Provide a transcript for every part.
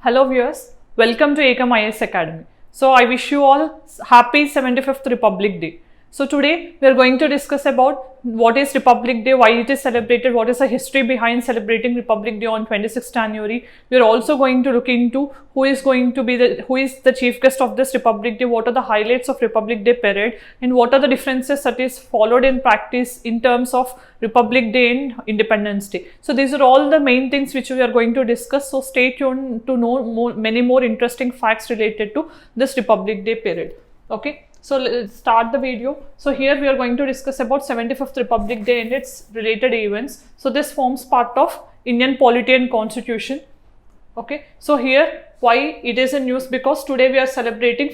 Hello viewers, welcome to Ekam Academy. So I wish you all happy 75th Republic Day. So today we are going to discuss about what is Republic Day, why it is celebrated, what is the history behind celebrating Republic Day on 26th January. We are also going to look into who is the chief guest of this Republic Day, what are the highlights of Republic Day parade, and what are the differences that is followed in practice in terms of Republic Day and Independence Day. So these are all the main things which we are going to discuss. So stay tuned to know many more interesting facts related to this Republic Day parade. Okay. So let's start the video. So here we are going to discuss about 75th Republic Day and its related events. So this forms part of Indian polity and constitution. Okay. So here why it is in news, because today we are celebrating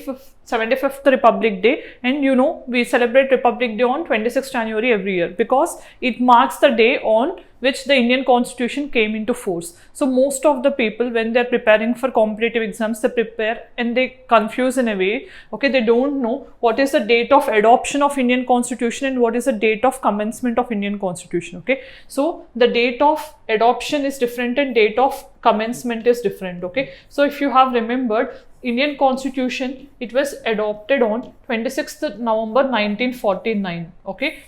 75th Republic Day, and you know we celebrate Republic Day on 26th January every year because it marks the day on which the Indian Constitution came into force. So most of the people, when they are preparing for competitive exams, they prepare and they confuse in a way. Okay, they don't know what is the date of adoption of Indian Constitution and what is the date of commencement of Indian Constitution. Okay, so the date of adoption is different and date of commencement is different. Okay, so if you have remembered, Indian Constitution, it was adopted on 26th November 1949. Okay.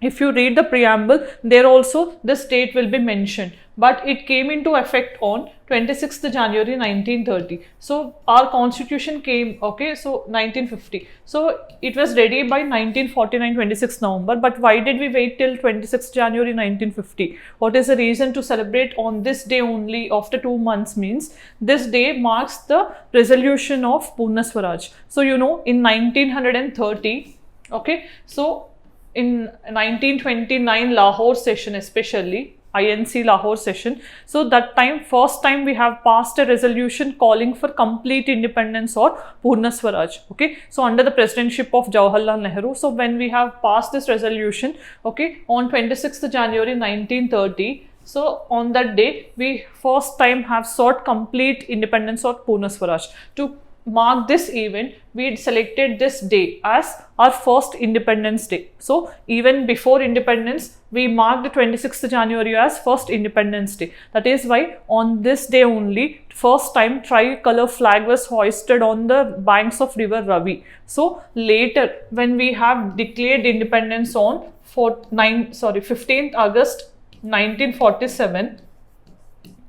If you read the preamble, there also this date will be mentioned, but it came into effect on 26th January 1930. So our constitution came, okay, so 1950. So it was ready by 1949, 26th November. But why did we wait till 26th January 1950? What is the reason to celebrate on this day only after 2 months? Means this day marks the resolution of Purna Swaraj. So you know in 1930, okay, so in 1929 Lahore session, especially INC Lahore session, so that time, first time we have passed a resolution calling for complete independence or Purna Swaraj. Okay, so under the presidency of Jawaharlal Nehru. So when we have passed this resolution, okay, on 26th January 1930, so on that day we first time have sought complete independence or Purna Swaraj. To mark this event, we selected this day as our first Independence Day. So even before independence, we marked the 26th January as first Independence Day. That is why on this day only, first time tricolor flag was hoisted on the banks of river Ravi. So later, when we have declared independence on 15th August 1947,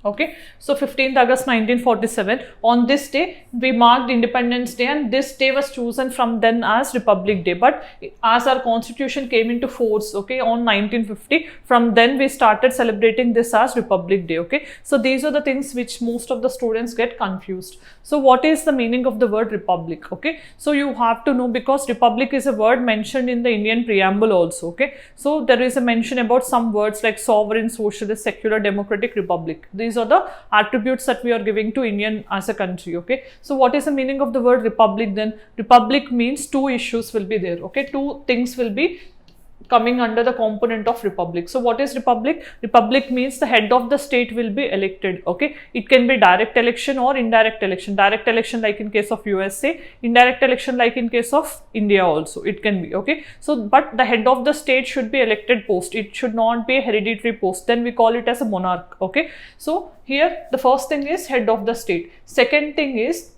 okay, so 15th August 1947, on this day we marked Independence Day, and this day was chosen from then as Republic Day. But as our constitution came into force, okay, on 1950, from then we started celebrating this as Republic Day. Okay, so these are the things which most of the students get confused. So what is the meaning of the word republic? Okay, so you have to know, because republic is a word mentioned in the Indian preamble also. Okay, so there is a mention about some words like sovereign, socialist, secular, democratic, republic. These are the attributes that we are giving to Indian as a country. Okay, so what is the meaning of the word republic then? Republic means two issues will be there. Okay, two things will be coming under the component of republic. So what is republic? Republic means the head of the state will be elected. Okay, it can be direct election or indirect election. Direct election like in case of USA, indirect election like in case of India also it can be. Okay, so but the head of the state should be elected post, it should not be a hereditary post, then we call it as a monarch. Okay, so here the first thing is head of the state. Second thing is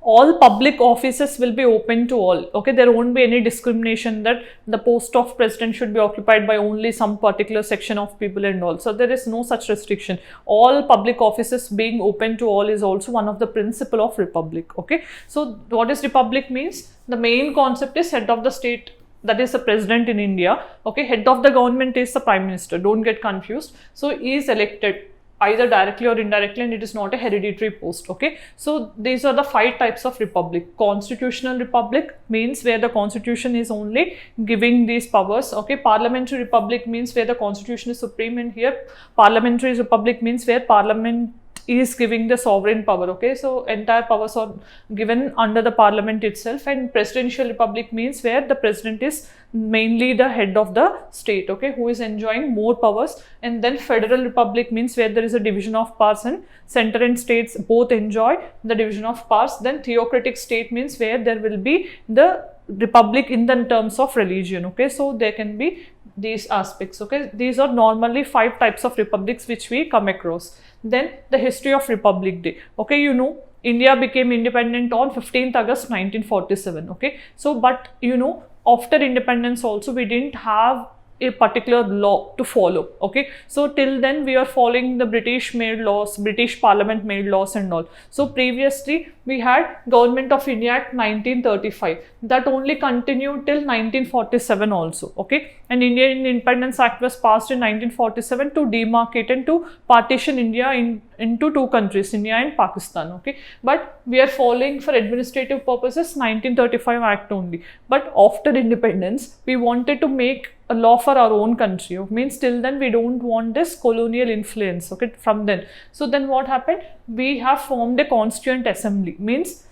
all public offices will be open to all. Okay, there won't be any discrimination that the post of president should be occupied by only some particular section of people and all. So there is no such restriction. All public offices being open to all is also one of the principle of republic. Okay, so what is republic means? The main concept is head of the state, that is the president in India. Okay, head of the government is the prime minister, don't get confused. So he is elected either directly or indirectly, and it is not a hereditary post. Okay, so these are the 5 types of republic. Constitutional republic means where the constitution is only giving these powers. Okay, parliamentary republic means where the constitution is supreme, and here parliamentary republic means where parliament is giving the sovereign power. Okay, so entire powers are given under the parliament itself. And presidential republic means where the president is mainly the head of the state, okay, who is enjoying more powers. And then federal republic means where there is a division of powers and center and states both enjoy the division of powers. Then theocratic state means where there will be the republic in the terms of religion. Okay, so there can be these aspects. Okay, these are normally 5 types of republics which we come across. Then the history of Republic Day. Okay, you know, India became independent on 15th August 1947. Okay, so but you know, after independence also we didn't have a particular law to follow. Okay, so till then we are following the British made laws, British Parliament made laws and all. So previously we had Government of India Act 1935 that only continued till 1947 also. Okay, and Indian Independence Act was passed in 1947 to demarcate and to partition India into 2 countries, India and Pakistan. Okay, but we are following for administrative purposes 1935 Act only. But after independence we wanted to make a law for our own country. Means till then we don't want this colonial influence. Okay, from then. So then what happened? We have formed a constituent assembly. Means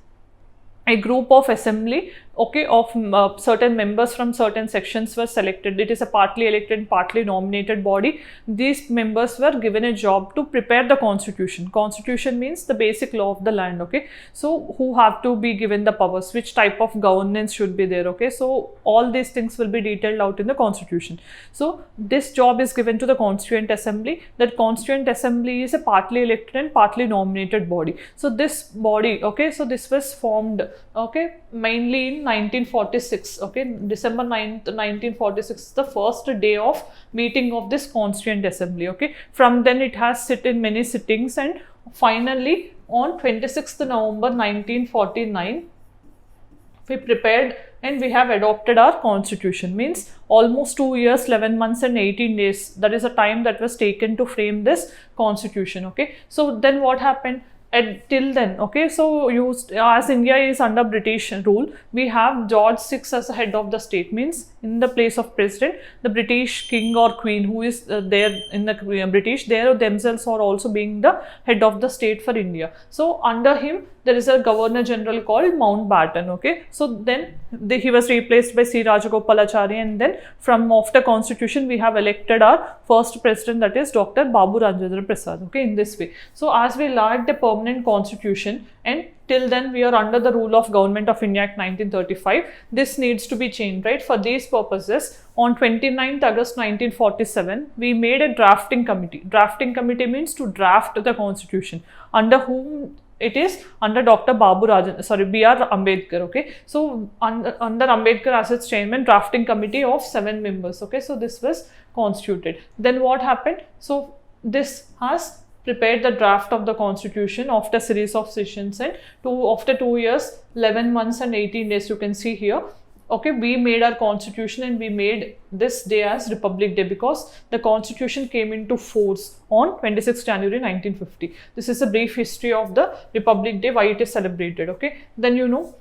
a group of assembly, okay, of certain members from certain sections were selected. It is a partly elected, partly nominated body. These members were given a job to prepare the constitution. Constitution means the basic law of the land. Okay, so who have to be given the powers, which type of governance should be there. Okay, so all these things will be detailed out in the constitution. So this job is given to the constituent assembly. That constituent assembly is a partly elected and partly nominated body. So this body, okay, so this was formed, okay, mainly in 1946. Okay, December 9th 1946 is the first day of meeting of this constituent assembly. Okay, from then it has sit in many sittings, and finally on 26th November 1949 we prepared and we have adopted our constitution. Means almost 2 years, 11 months and 18 days, that is the time that was taken to frame this constitution. Okay, so then what happened? Till then, okay, so as India is under British rule, we have George VI as the head of the state. Means in the place of president, the British king or queen who is there in the British, they themselves are also being the head of the state for India. So under him there is a governor general called Mountbatten. Okay, so then he was replaced by C. Rajagopalachari, and then from after constitution we have elected our first president, that is Dr. Babu Rajendra Prasad. Okay, in this way. So as we lacked a permanent constitution, and till then we are under the rule of Government of India Act 1935, this needs to be changed, right? For these purposes, on 29th August 1947 we made a drafting committee. Drafting committee means to draft the constitution, under whom it is under Dr. B.R. Ambedkar. Okay, so under Ambedkar as its chairman, drafting committee of 7 members. Okay, so this was constituted. Then what happened? So this has prepared the draft of the constitution after series of sessions, and after 2 years, 11 months and 18 days, you can see here. Okay, we made our constitution and we made this day as Republic Day because the constitution came into force on 26 January 1950. This is a brief history of the Republic Day, why it is celebrated. Okay, then you know,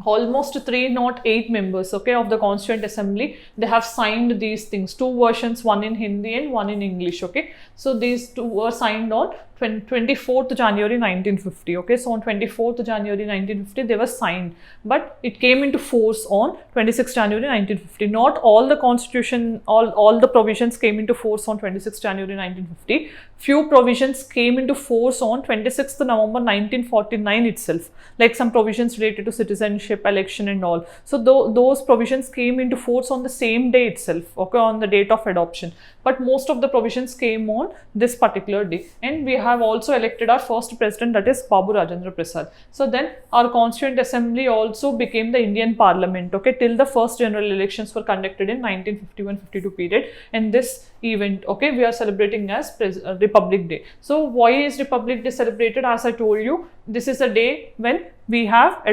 almost 308 members, okay, of the Constituent Assembly, they have signed these things. 2 versions, one in Hindi and one in English. Okay, so these 2 were signed on 24th January 1950. Okay, so on 24th January 1950 they were signed, but it came into force on 26 January 1950. Not all the constitution, all the provisions came into force on 26 January 1950. Few provisions came into force on 26th November 1949 itself, like some provisions related to citizenship, election and all. So those provisions came into force on the same day itself, okay, on the date of adoption. But most of the provisions came on this particular day, and we have also elected our first president, that is Babu Rajendra Prasad. So then our Constituent Assembly also became the Indian Parliament, okay, till the first general elections were conducted in 1951-52 period. And this event, okay, we are celebrating as Republic Day. So why is Republic Day celebrated? As I told you, this is a day when we have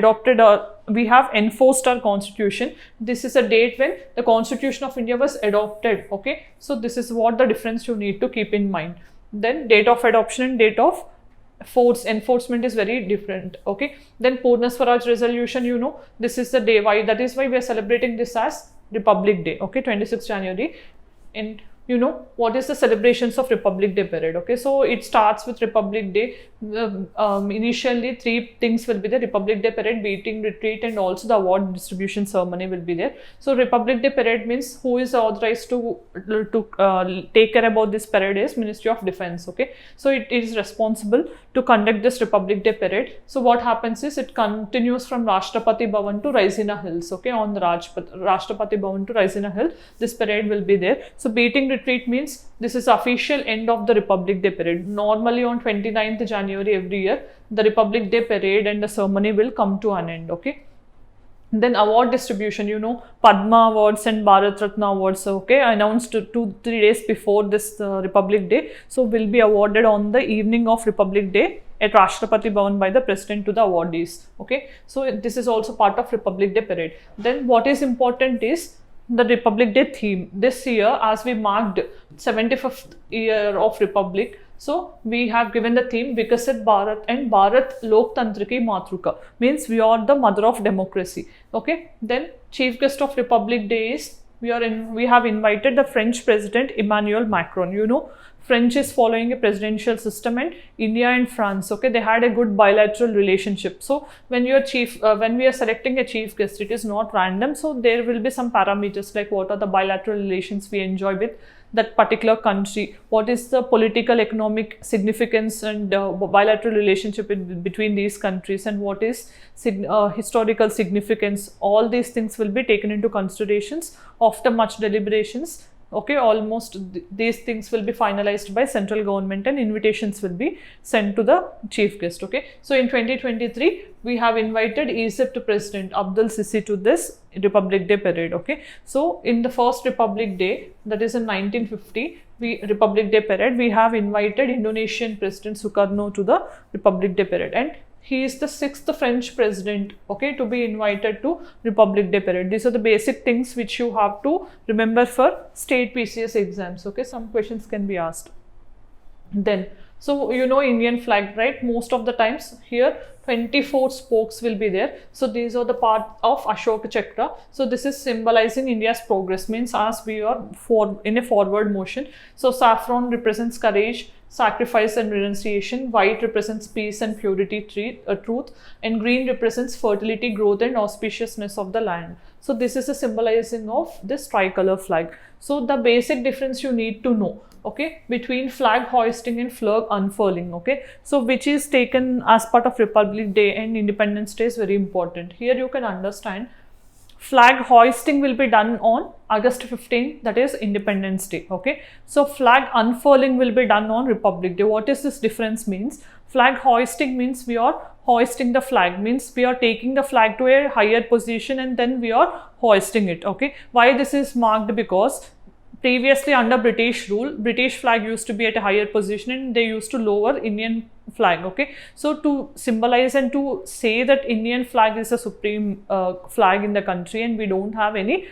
enforced our constitution. This is a date when the Constitution of India was adopted. Okay, so this is what the difference you need to keep in mind. Then date of adoption and date of enforcement is very different. Okay, then Purna Swaraj resolution, you know, this is the day, that is why we are celebrating this as Republic Day. Okay, 26 January. And you know, what is the celebrations of Republic Day parade. Okay, so it starts with Republic Day. Initially, three things will be there: Republic Day parade, beating retreat, and also the award distribution ceremony will be there. So Republic Day parade means who is authorized to take care about this parade is Ministry of Defence. Okay, so it is responsible to conduct this Republic Day parade. So what happens is it continues from Rashtrapati Bhavan to Raisina Hills. Okay, on the Rashtrapati Bhavan to Raisina Hill, this parade will be there. So beating retreat means this is official end of the Republic Day parade. Normally on 29th January every year, the Republic Day parade and the ceremony will come to an end. Okay. Then award distribution, you know, Padma Awards and Bharat Ratna Awards, okay, announced 2-3 days before this Republic Day. So will be awarded on the evening of Republic Day at Rashtrapati Bhavan by the President to the awardees. Okay, so this is also part of Republic Day parade. Then what is important is the Republic Day theme. This year, as we marked 75th year of Republic, so we have given the theme Vikasit Bharat and Bharat Loktantra ki Matruka, means we are the mother of democracy. Okay, then chief guest of Republic Day is we have invited the French President Emmanuel Macron. You know, French is following a presidential system, and India and France, okay, they had a good bilateral relationship. So when you are when we are selecting a chief guest, it is not random. So there will be some parameters like what are the bilateral relations we enjoy with that particular country, what is the political economic significance and bilateral relationship between these countries, and what is historical significance. All these things will be taken into considerations after much deliberations. Okay, almost these things will be finalized by central government and invitations will be sent to the chief guest. Okay, so in 2023 we have invited Egypt President Abdel Sisi to this Republic Day parade. Okay, so in the first Republic Day, that is in 1950, Republic Day parade, we have invited Indonesian President Sukarno to the Republic Day parade, and he is the 6th French president, okay, to be invited to Republic Day parade. These are the basic things which you have to remember for state PCS exams. Okay, some questions can be asked. Then, so you know Indian flag, right? Most of the times here 24 spokes will be there. So these are the part of Ashoka Chakra. So this is symbolizing India's progress, means as we are in a forward motion. So saffron represents courage, sacrifice and renunciation, white represents peace and purity, truth, and green represents fertility, growth and auspiciousness of the land. So this is a symbolizing of this tricolor flag. So the basic difference you need to know, okay, between flag hoisting and flag unfurling. Okay, so which is taken as part of Republic Day and Independence Day is very important. Here you can understand flag hoisting will be done on August 15, that is Independence Day. Okay, so flag unfurling will be done on Republic Day. What is this difference means? Flag hoisting means we are hoisting the flag, means we are taking the flag to a higher position and then we are hoisting it. Okay, why this is marked? Because previously under British rule, British flag used to be at a higher position and they used to lower Indian flag. Okay, so to symbolize and to say that Indian flag is a supreme flag in the country and we don't have any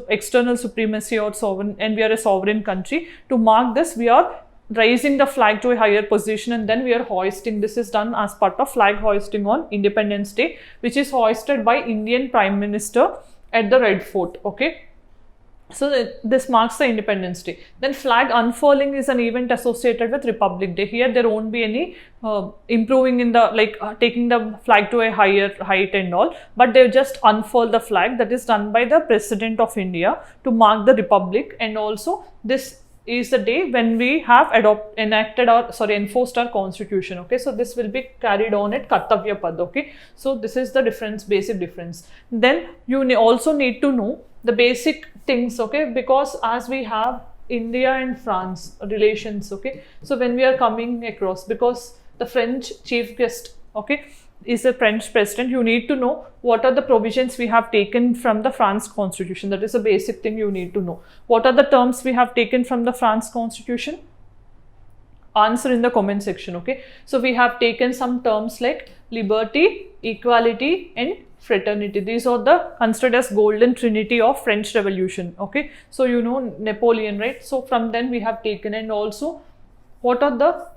external supremacy or sovereign, and we are a sovereign country, to mark this we are raising the flag to a higher position and then we are hoisting. This is done as part of flag hoisting on Independence Day, which is hoisted by Indian Prime Minister at the Red Fort. Okay, so this marks the Independence Day. Then flag unfurling is an event associated with Republic Day. Here there won't be any improving in the taking the flag to a higher height and all, but they just unfurl the flag. That is done by the President of India to mark the Republic, and also this is the day when we have enforced our constitution. Okay, so this will be carried on at Kartavya Pad. Okay, so this is the difference, basic difference. Then you also need to know the basic things, okay, because as we have India and France relations, okay, so when we are coming across, because the French chief guest, okay, is the French president, you need to know what are the provisions we have taken from the France constitution. That is a basic thing you need to know. What are the terms we have taken from the France constitution? Answer in the comment section. Okay, so we have taken some terms like liberty, equality and fraternity. These are the considered as golden trinity of French Revolution. Okay, so you know Napoleon, right? So from then we have taken, and also what are the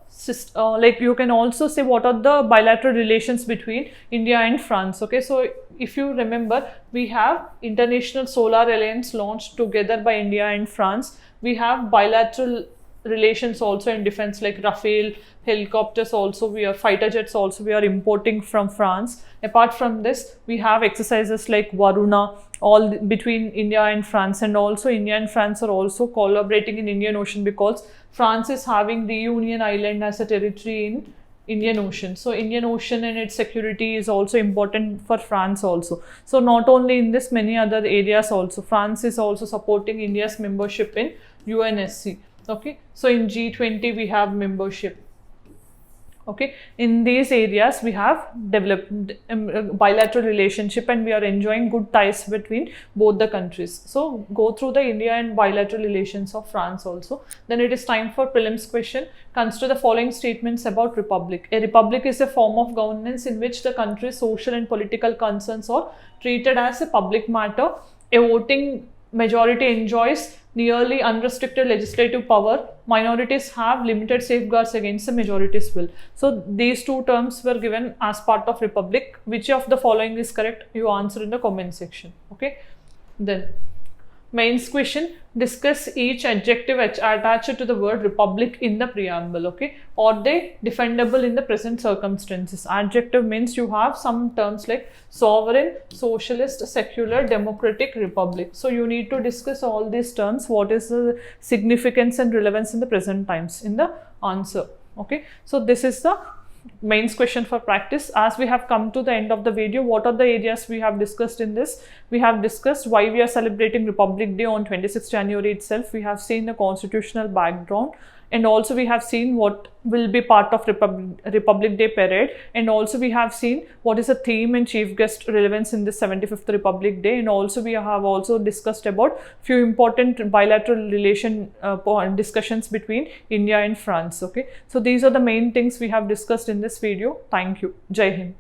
you can also say what are the bilateral relations between India and France. Okay, so if you remember, we have International Solar Alliance launched together by India and France, We have bilateral relations also in defense, like Rafale helicopters also, we are fighter jets also we are importing from France. Apart from this, we have exercises like Varuna, all between India and France, and also India and France are also collaborating in Indian Ocean because France is having Reunion Island as a territory in Indian Ocean. So Indian Ocean and its security is also important for France also. So not only in this, many other areas also, France is also supporting India's membership in UNSC. Okay, so in G20 we have membership. Okay, in these areas we have developed bilateral relationship and we are enjoying good ties between both the countries. So go through the India and bilateral relations of France also. Then it is time for prelims question. Consider the following statements about republic. A republic is a form of governance in which the country's social and political concerns are treated as a public matter. A voting majority enjoys nearly unrestricted legislative power. Minorities have limited safeguards against the majority's will. So these two terms were given as part of republic. Which of the following is correct? You answer in the comment section. Okay. Then mains question, discuss each adjective attached to the word republic in the preamble. Okay, are they defendable in the present circumstances? Adjective means you have some terms like sovereign, socialist, secular, democratic, republic. So you need to discuss all these terms, what is the significance and relevance in the present times in the answer. Okay, so this is the mains question for practice. As we have come to the end of the video, what are the areas we have discussed in this? We have discussed why we are celebrating Republic Day on 26th January itself. We have seen the constitutional background, and also we have seen what will be part of Republic Day parade, and also we have seen what is the theme and chief guest relevance in this 75th Republic Day, and also we have also discussed about few important bilateral relation discussions between India and France. Okay, so these are the main things we have discussed in this video. Thank you. Jai Hind.